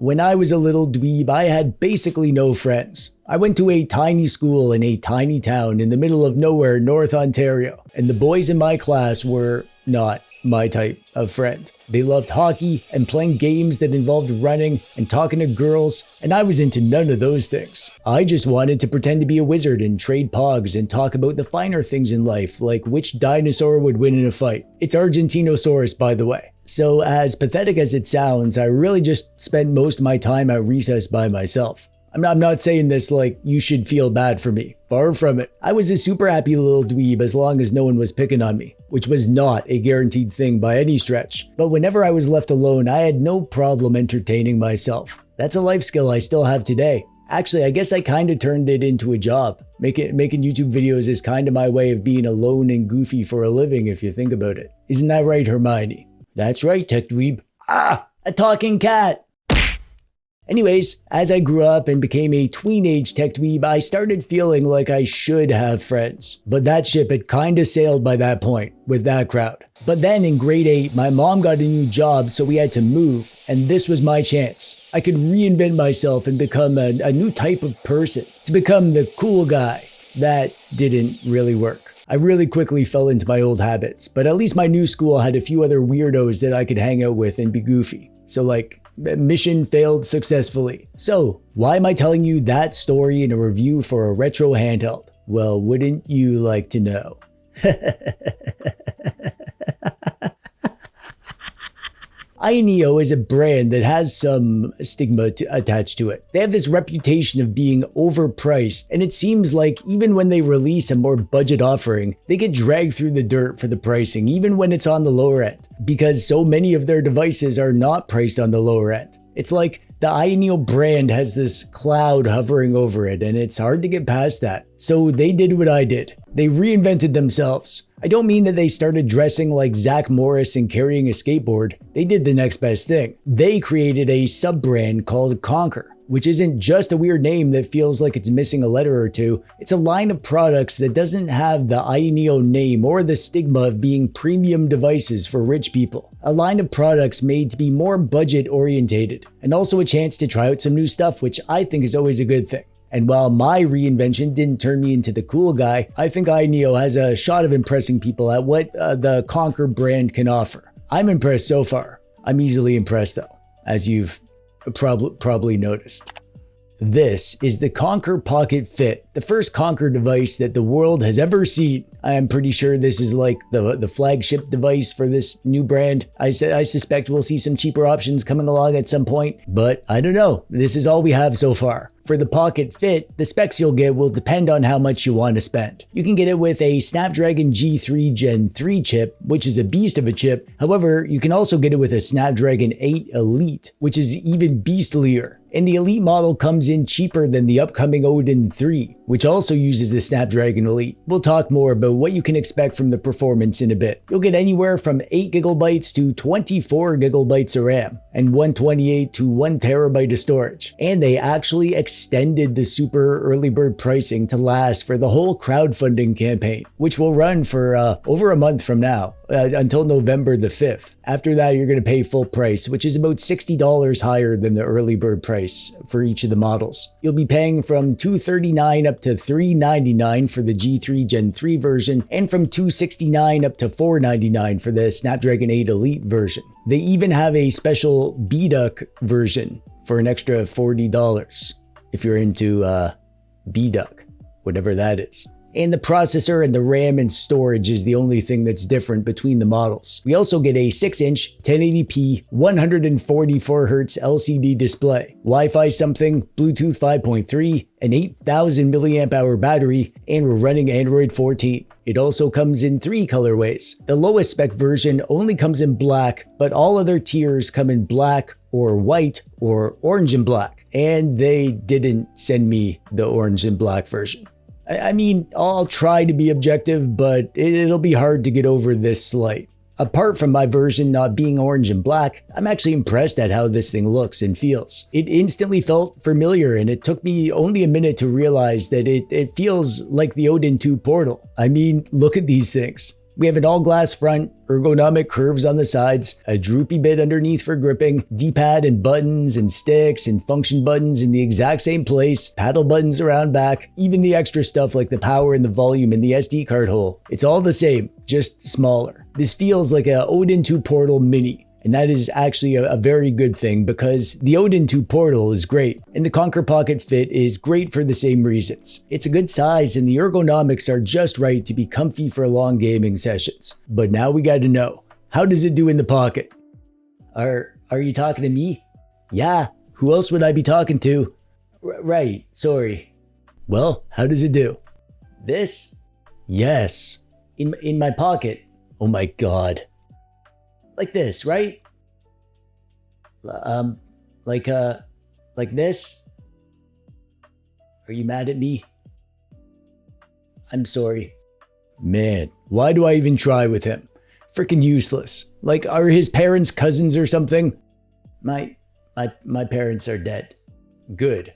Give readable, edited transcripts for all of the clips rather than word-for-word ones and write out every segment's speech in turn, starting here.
When I was a little dweeb, I had basically no friends. I went to a tiny school in a tiny town in the middle of nowhere, North Ontario, and the boys in my class were not my type of friend. They loved hockey and playing games that involved running and talking to girls, and I was into none of those things. I just wanted to pretend to be a wizard and trade pogs and talk about the finer things in life, like which dinosaur would win in a fight. It's Argentinosaurus, by the way. So as pathetic as it sounds, I really just spent most of my time at recess by myself. I'm not saying this like you should feel bad for me. Far from it. I was a super happy little dweeb as long as no one was picking on me, which was not a guaranteed thing by any stretch. But whenever I was left alone, I had no problem entertaining myself. That's a life skill I still have today. Actually, I guess I kind of turned it into a job. Making YouTube videos is kind of my way of being alone and goofy for a living if you think about it. Isn't that right, Hermione? That's right, TechDweeb. Ah, a talking cat! Anyways, as I grew up and became a tween-age TechDweeb, I started feeling like I should have friends. But that ship had kinda sailed by that point, with that crowd. But then in grade 8, my mom got a new job, so we had to move, and this was my chance. I could reinvent myself and become a new type of person, to become the cool guy. That didn't really work. I really quickly fell into my old habits, but at least my new school had a few other weirdos that I could hang out with and be goofy. So like, mission failed successfully. So, why am I telling you that story in a review for a retro handheld? Well, wouldn't you like to know? Ayaneo is a brand that has some stigma attached to it. They have this reputation of being overpriced, and it seems like even when they release a more budget offering, they get dragged through the dirt for the pricing, even when it's on the lower end, because so many of their devices are not priced on the lower end. It's like the Ayaneo brand has this cloud hovering over it, and it's hard to get past that. So they did what I did. They reinvented themselves. I don't mean that they started dressing like Zach Morris and carrying a skateboard. They did the next best thing. They created a sub-brand called Konkr, which isn't just a weird name that feels like it's missing a letter or two. It's a line of products that doesn't have the Ayaneo name or the stigma of being premium devices for rich people. A line of products made to be more budget orientated, and also a chance to try out some new stuff, which I think is always a good thing. And while my reinvention didn't turn me into the cool guy, I think Ayaneo has a shot of impressing people at what the Konkr brand can offer. I'm impressed so far. I'm easily impressed though, as you've probably noticed. This is the Konkr Pocket Fit, the first Konkr device that the world has ever seen. I am pretty sure this is like the flagship device for this new brand. I suspect we'll see some cheaper options coming along at some point, but I don't know. This is all we have so far. For the Pocket Fit, the specs you'll get will depend on how much you want to spend. You can get it with a Snapdragon G3 Gen 3 chip, which is a beast of a chip. However, you can also get it with a Snapdragon 8 Elite, which is even beastlier. And the Elite model comes in cheaper than the upcoming Odin 3, which also uses the Snapdragon Elite. We'll talk more about what you can expect from the performance in a bit. You'll get anywhere from 8GB to 24GB of RAM, and 128 to 1TB of storage. And they actually extended the super early bird pricing to last for the whole crowdfunding campaign, which will run for over a month from now, until November the 5th. After that, you're going to pay full price, which is about $60 higher than the early bird price for each of the models. You'll be paying from $239 up to $399 for the G3 Gen 3 version, and from $269 up to $499 for the Snapdragon 8 Elite version. They even have a special BDUC version for an extra $40 if you're into BDUC, whatever that is. And the processor and the RAM and storage is the only thing that's different between the models. We also get a 6-inch 1080p 144Hz LCD display, Wi-Fi something, Bluetooth 5.3, an 8,000 mAh battery, and we're running Android 14. It also comes in 3 colorways. The lowest spec version only comes in black, but all other tiers come in black or white or orange and black. And they didn't send me the orange and black version. I mean, I'll try to be objective, but it'll be hard to get over this slight. Apart from my version not being orange and black, I'm actually impressed at how this thing looks and feels. It instantly felt familiar, and it took me only a minute to realize that it feels like the Odin 2 Portal. I mean, look at these things. We have an all-glass front, ergonomic curves on the sides, a droopy bit underneath for gripping, D-pad and buttons and sticks and function buttons in the exact same place, paddle buttons around back, even the extra stuff like the power and the volume and the SD card hole. It's all the same, just smaller. This feels like a Odin 2 Portal Mini. And that is actually a very good thing because the Odin 2 Portal is great, and the Konkr Pocket Fit is great for the same reasons. It's a good size and the ergonomics are just right to be comfy for long gaming sessions. But now we gotta know, how does it do in the pocket? Are you talking to me? Yeah, who else would I be talking to? Right, sorry. Well, how does it do? This? Yes. In my pocket. Oh my god. Like this, right? Like this? Are you mad at me? I'm sorry. Man, why do I even try with him? Freaking useless. Like, are his parents cousins or something? My parents are dead. Good.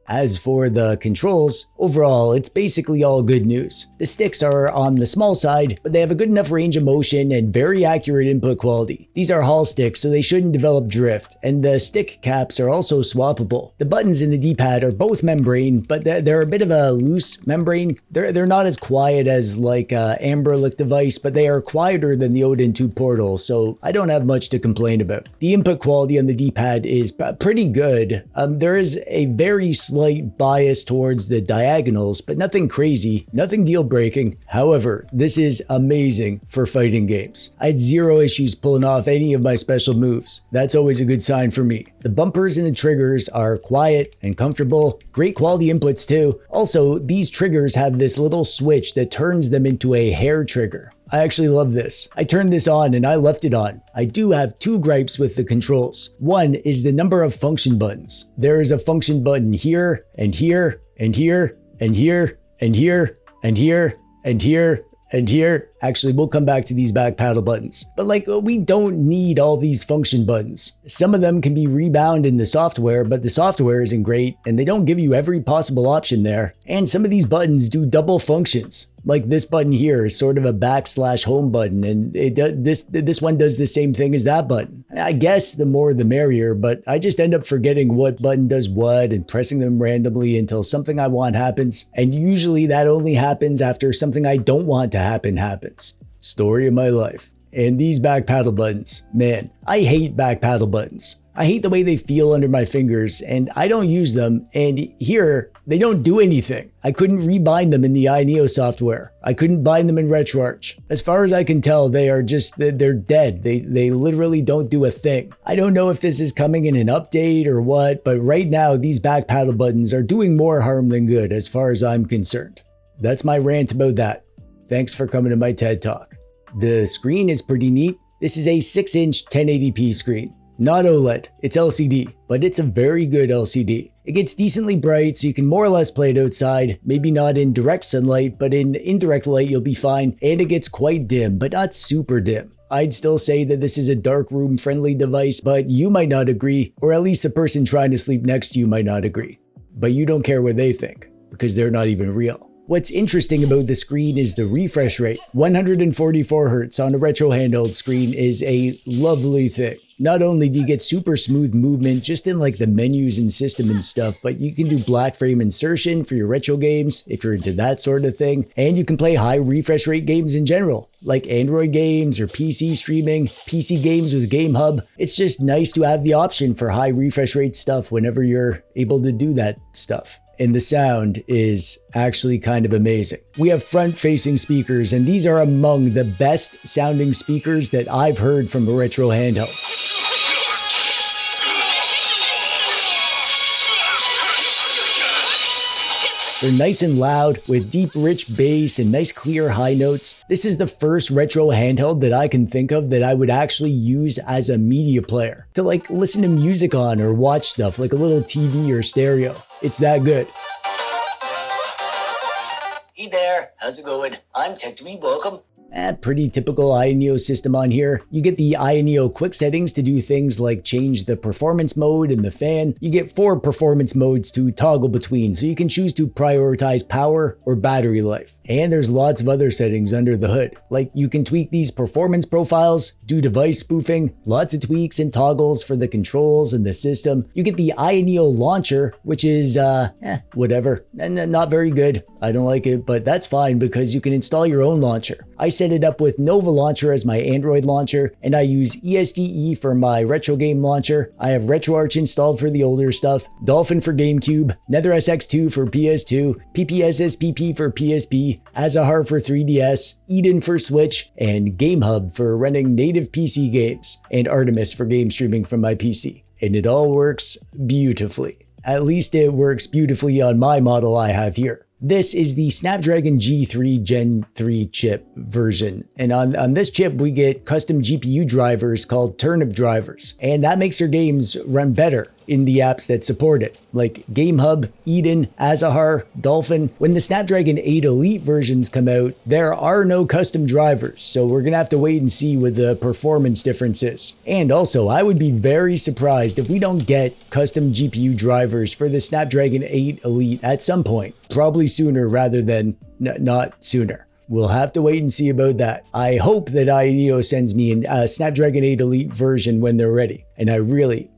As for the controls, overall, it's basically all good news. The sticks are on the small side, but they have a good enough range of motion and very accurate input quality. These are Hall sticks, so they shouldn't develop drift, and the stick caps are also swappable. The buttons in the D-pad are both membrane, but they're a bit of a loose membrane. They're not as quiet as like a Amberlic device, but they are quieter than the Odin 2 Portal, so I don't have much to complain about. The input quality on the D-pad is pretty good. There is a very slight bias towards the diagonals, but nothing crazy, nothing deal-breaking. However, this is amazing for fighting games. I had zero issues pulling off any of my special moves. That's always a good sign for me. The bumpers and the triggers are quiet and comfortable. Great quality inputs too. Also, these triggers have this little switch that turns them into a hair trigger. I actually love this. I turned this on and I left it on. I do have two gripes with the controls. One is the number of function buttons. There is a function button here, and here, and here, and here, and here, and here, and here, and here. Actually, we'll come back to these back paddle buttons. But like, we don't need all these function buttons. Some of them can be rebound in the software, but the software isn't great, and they don't give you every possible option there. And some of these buttons do double functions. Like this button here is sort of a /home button, and this one does the same thing as that button. I guess the more the merrier, but I just end up forgetting what button does what and pressing them randomly until something I want happens. And usually that only happens after something I don't want to happen happens. Story of my life. And these back paddle buttons, man, I hate back paddle buttons. I hate the way they feel under my fingers, and I don't use them, and here, they don't do anything. I couldn't rebind them in the Ayaneo software. I couldn't bind them in RetroArch. As far as I can tell, they're dead. They literally don't do a thing. I don't know if this is coming in an update or what, but right now, these back paddle buttons are doing more harm than good as far as I'm concerned. That's my rant about that. Thanks for coming to my TED Talk. The screen is pretty neat. This is a 6-inch 1080p screen. Not OLED, it's LCD, but it's a very good LCD. It gets decently bright, so you can more or less play it outside, maybe not in direct sunlight, but in indirect light you'll be fine, and it gets quite dim, but not super dim. I'd still say that this is a dark room friendly device, but you might not agree, or at least the person trying to sleep next to you might not agree. But you don't care what they think, because they're not even real. What's interesting about the screen is the refresh rate. 144 Hz on a retro handheld screen is a lovely thing. Not only do you get super smooth movement just in like the menus and system and stuff, but you can do black frame insertion for your retro games if you're into that sort of thing. And you can play high refresh rate games in general, like Android games or PC streaming, PC games with Game Hub. It's just nice to have the option for high refresh rate stuff whenever you're able to do that stuff. And the sound is actually kind of amazing. We have front-facing speakers, and these are among the best sounding speakers that I've heard from a retro handheld. They're nice and loud with deep, rich bass and nice, clear high notes. This is the first retro handheld that I can think of that I would actually use as a media player to like listen to music on or watch stuff like a little TV or stereo. It's that good. Hey there, how's it going? I'm TechDweeb, welcome. Pretty typical Ayaneo system on here. You get the Ayaneo quick settings to do things like change the performance mode and the fan. You get 4 performance modes to toggle between, so you can choose to prioritize power or battery life. And there's lots of other settings under the hood. Like you can tweak these performance profiles, do device spoofing, lots of tweaks and toggles for the controls and the system. You get the Ayaneo launcher, which is, whatever. Not very good. I don't like it, but that's fine because you can install your own launcher. I set it up with Nova Launcher as my Android launcher, and I use ESDE for my retro game launcher. I have RetroArch installed for the older stuff, Dolphin for GameCube, NetherSX2 for PS2, PPSSPP for PSP, Azahar for 3DS, Eden for Switch, and GameHub for running native PC games, and Artemis for game streaming from my PC. And it all works beautifully. At least it works beautifully on my model I have here. This is the Snapdragon G3 Gen 3 chip version. And on this chip, we get custom GPU drivers called turnip drivers. And that makes your games run better in the apps that support it, like GameHub, Eden, Azahar, Dolphin. When the Snapdragon 8 Elite versions come out, there are no custom drivers, so we're gonna have to wait and see what the performance difference is. And also, I would be very surprised if we don't get custom GPU drivers for the Snapdragon 8 Elite at some point, probably sooner rather than not sooner. We'll have to wait and see about that. I hope that Ayaneo sends me a Snapdragon 8 Elite version when they're ready, and I really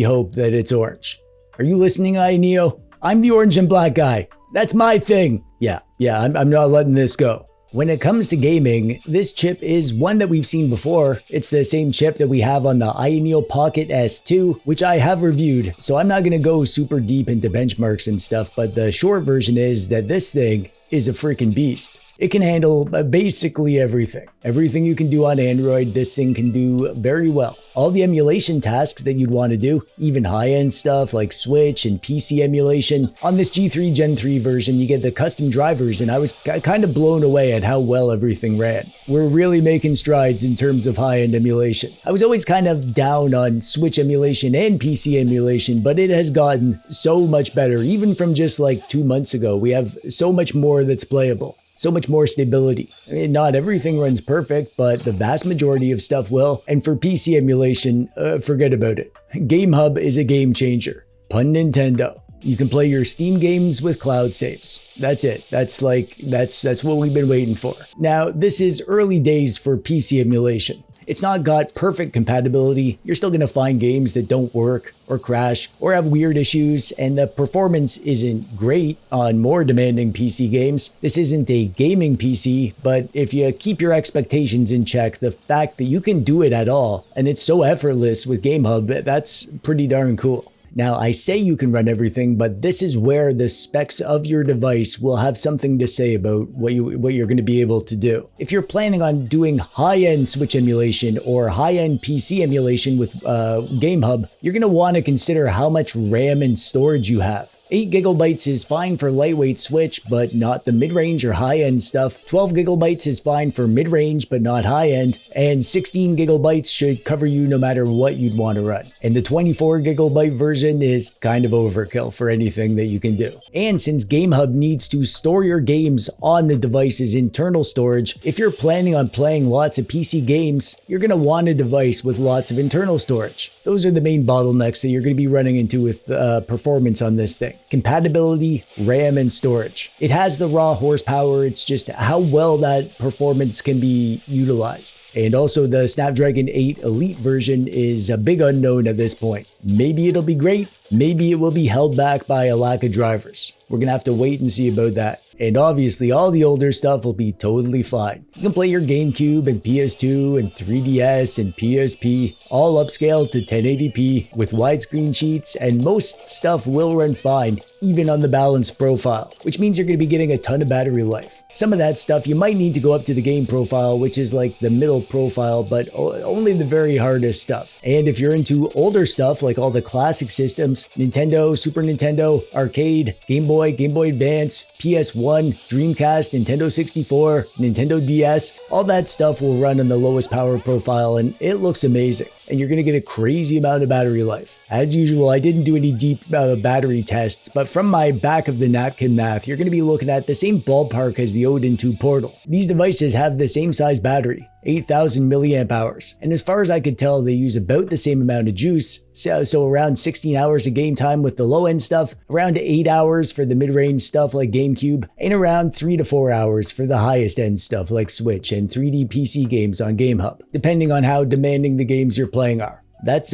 hope that it's orange. Are you listening, Ayaneo? I'm the orange and black guy. That's my thing. Yeah, I'm not letting this go. When it comes to gaming, this chip is one that we've seen before. It's the same chip that we have on the Ayaneo Pocket S2, which I have reviewed, so I'm not gonna go super deep into benchmarks and stuff, but the short version is that this thing is a freaking beast. It can handle basically everything. Everything you can do on Android, this thing can do very well. All the emulation tasks that you'd want to do, even high-end stuff like Switch and PC emulation. On this G3 Gen 3 version, you get the custom drivers, and I was kind of blown away at how well everything ran. We're really making strides in terms of high-end emulation. I was always kind of down on Switch emulation and PC emulation, but it has gotten so much better. Even from just like 2 months ago, we have so much more that's playable. So much more stability. I mean, not everything runs perfect, but the vast majority of stuff will. And for PC emulation, forget about it. GameHub is a game changer. Pun Nintendo. You can play your Steam games with cloud saves. That's it. That's what we've been waiting for. Now, this is early days for PC emulation. It's not got perfect compatibility. You're still gonna find games that don't work or crash or have weird issues, and the performance isn't great on more demanding PC games. This isn't a gaming PC, but if you keep your expectations in check, the fact that you can do it at all, and it's so effortless with GameHub, that's pretty darn cool. Now, I say you can run everything, but this is where the specs of your device will have something to say about what you're going to be able to do. If you're planning on doing high-end Switch emulation or high-end PC emulation with GameHub, you're going to want to consider how much RAM and storage you have. 8 gigabytes is fine for lightweight Switch, but not the mid-range or high-end stuff. 12 gigabytes is fine for mid-range, but not high-end. And 16 gigabytes should cover you no matter what you'd want to run. And the 24 gigabyte version is kind of overkill for anything that you can do. And since GameHub needs to store your games on the device's internal storage, if you're planning on playing lots of PC games, you're going to want a device with lots of internal storage. Those are the main bottlenecks that you're going to be running into with performance on this thing. Compatibility, RAM, and storage. It has the raw horsepower, it's just how well that performance can be utilized. And also the Snapdragon 8 Elite version is a big unknown at this point. Maybe it'll be great, maybe it will be held back by a lack of drivers. We're gonna have to wait and see about that. And obviously all the older stuff will be totally fine. You can play your GameCube and PS2 and 3DS and PSP, all upscaled to 1080p with widescreen sheets, and most stuff will run fine, even on the balanced profile, which means you're going to be getting a ton of battery life. Some of that stuff you might need to go up to the game profile, which is like the middle profile, but only the very hardest stuff. And if you're into older stuff, like all the classic systems, Nintendo, Super Nintendo, Arcade, Game Boy Advance, PS1, Dreamcast, Nintendo 64, Nintendo DS, all that stuff will run on the lowest power profile, and it looks amazing. and you're going to get a crazy amount of battery life. As usual, I didn't do any deep battery tests, but from my back of the napkin math, you're going to be looking at the same ballpark as the Odin 2 Portal. These devices have the same size battery, 8,000 milliamp hours, and as far as I could tell, they use about the same amount of juice, so around 16 hours of game time with the low-end stuff, around 8 hours for the mid-range stuff like GameCube, and around 3 to 4 hours for the highest-end stuff like Switch and 3D PC games on GameHub, depending on how demanding the games you're playing are. That's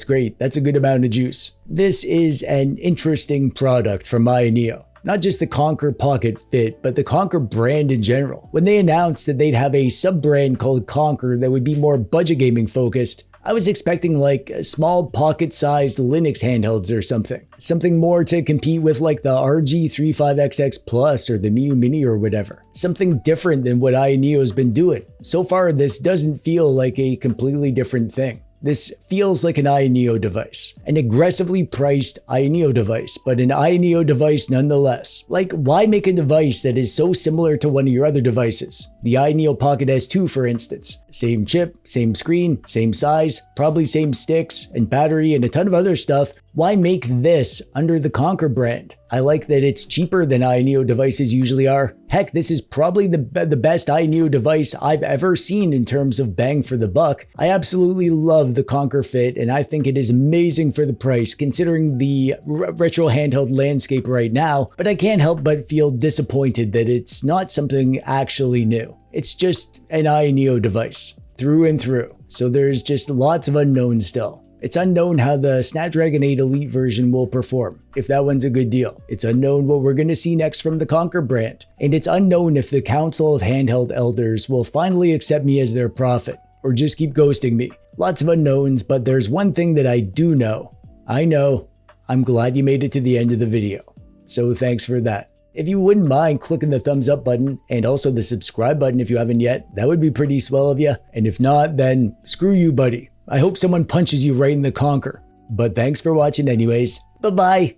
great. That's a good amount of juice. This is an interesting product from Ayaneo. Not just the Konkr Pocket Fit, but the Konkr brand in general. When they announced that they'd have a sub-brand called Konkr that would be more budget gaming focused, I was expecting like small pocket-sized Linux handhelds or something. Something more to compete with like the RG35XX Plus or the Miu Mini or whatever. Something different than what Ayaneo's been doing. So far, this doesn't feel like a completely different thing. This feels like an Ayaneo device, an aggressively priced Ayaneo device, but an Ayaneo device nonetheless. Like, why make a device that is so similar to one of your other devices? The Ayaneo Pocket S2, for instance. Same chip, same screen, same size, probably same sticks and battery and a ton of other stuff. Why make this under the Konkr brand? I like that it's cheaper than Ayaneo devices usually are. Heck, this is probably the best Ayaneo device I've ever seen in terms of bang for the buck. I absolutely love the Konkr Fit, and I think it is amazing for the price considering the retro handheld landscape right now, but I can't help but feel disappointed that it's not something actually new. It's just an Ayaneo device through and through. So there's just lots of unknowns still. It's unknown how the Snapdragon 8 Elite version will perform, if that one's a good deal. It's unknown what we're going to see next from the Konkr brand. And it's unknown if the Council of Handheld Elders will finally accept me as their prophet, or just keep ghosting me. Lots of unknowns, but there's one thing that I do know. I'm glad you made it to the end of the video. So thanks for that. If you wouldn't mind clicking the thumbs up button and also the subscribe button if you haven't yet, that would be pretty swell of you. And if not, then screw you, buddy. I hope someone punches you right in the Konkr. But thanks for watching anyways. Bye-bye.